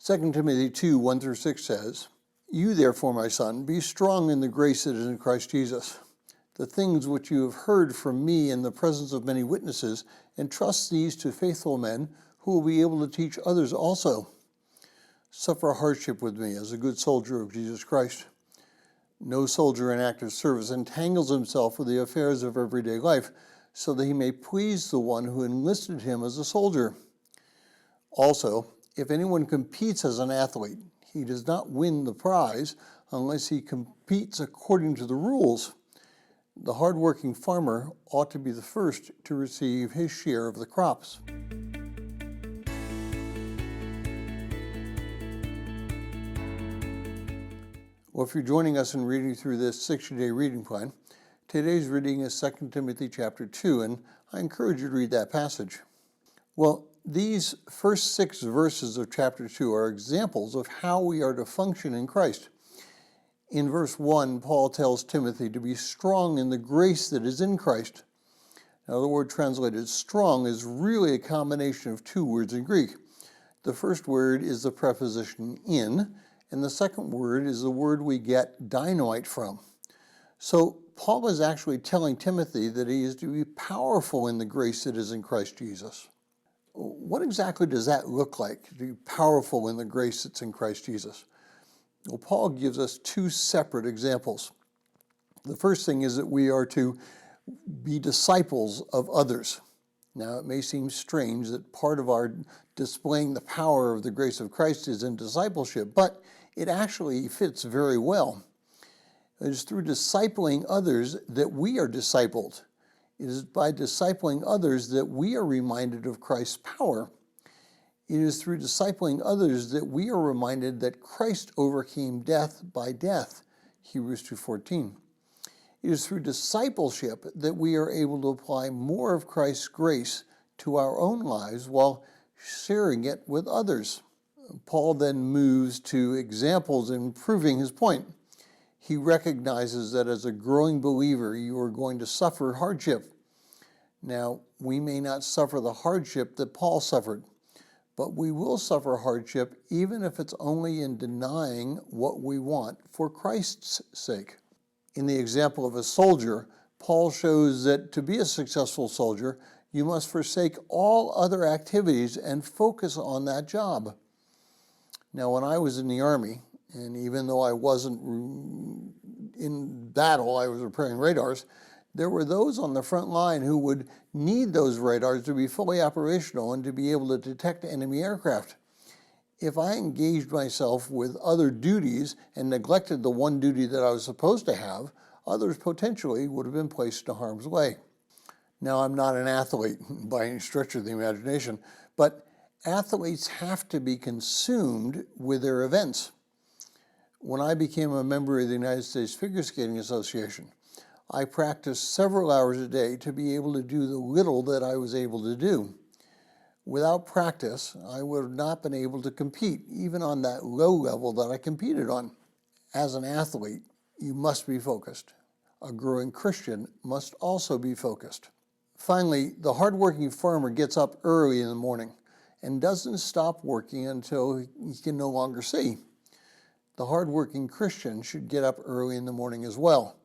2 Timothy 2, 1 through 6 says, "You therefore, my son, be strong in the grace that is in Christ Jesus. The things which you have heard from me in the presence of many witnesses, entrust these to faithful men who will be able to teach others also. Suffer hardship with me as a good soldier of Jesus Christ. No soldier in active service entangles himself with the affairs of everyday life, so that he may please the one who enlisted him as a soldier. Also, if anyone competes as an athlete, he does not win the prize unless he competes according to the rules. The hardworking farmer ought to be the first to receive his share of the crops." Well, if you're joining us in reading through this 60-day reading plan, today's reading is 2 Timothy chapter 2, and I encourage you to read that passage. Well, these first 6 verses of chapter 2 are examples of how we are to function in Christ. In verse 1, Paul tells Timothy to be strong in the grace that is in Christ. Now, the word translated strong is really a combination of 2 words in Greek. The first word is the preposition in, and the second word is the word we get dynamite from. So Paul is actually telling Timothy that he is to be powerful in the grace that is in Christ Jesus. What exactly does that look like, to be powerful in the grace that's in Christ Jesus? Well, Paul gives us 2 separate examples. The first thing is that we are to be disciples of others. Now, it may seem strange that part of our displaying the power of the grace of Christ is in discipleship, but it actually fits very well. It is through discipling others that we are discipled. It is by discipling others that we are reminded of Christ's power. It is through discipling others that we are reminded that Christ overcame death by death, Hebrews 2:14. It is through discipleship that we are able to apply more of Christ's grace to our own lives while sharing it with others. Paul then moves to examples in proving his point. He recognizes that as a growing believer, you are going to suffer hardship. Now, we may not suffer the hardship that Paul suffered, but we will suffer hardship even if it's only in denying what we want for Christ's sake. In the example of a soldier, Paul shows that to be a successful soldier, you must forsake all other activities and focus on that job. Now, when I was in the Army, and even though I wasn't in battle, I was repairing radars, there were those on the front line who would need those radars to be fully operational and to be able to detect enemy aircraft. If I engaged myself with other duties and neglected the one duty that I was supposed to have, others potentially would have been placed in harm's way. Now, I'm not an athlete by any stretch of the imagination, but athletes have to be consumed with their events. When I became a member of the United States Figure Skating Association, I practiced several hours a day to be able to do the little that I was able to do. Without practice, I would have not been able to compete, even on that low level that I competed on. As an athlete, you must be focused. A growing Christian must also be focused. Finally, the hardworking farmer gets up early in the morning and doesn't stop working until he can no longer see. The hardworking Christian should get up early in the morning as well,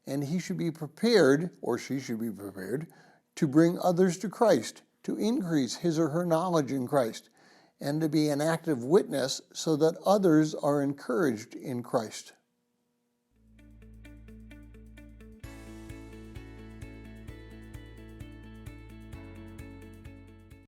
and he should be prepared, or she should be prepared, to bring others to Christ, to increase his or her knowledge in Christ, and to be an active witness so that others are encouraged in Christ.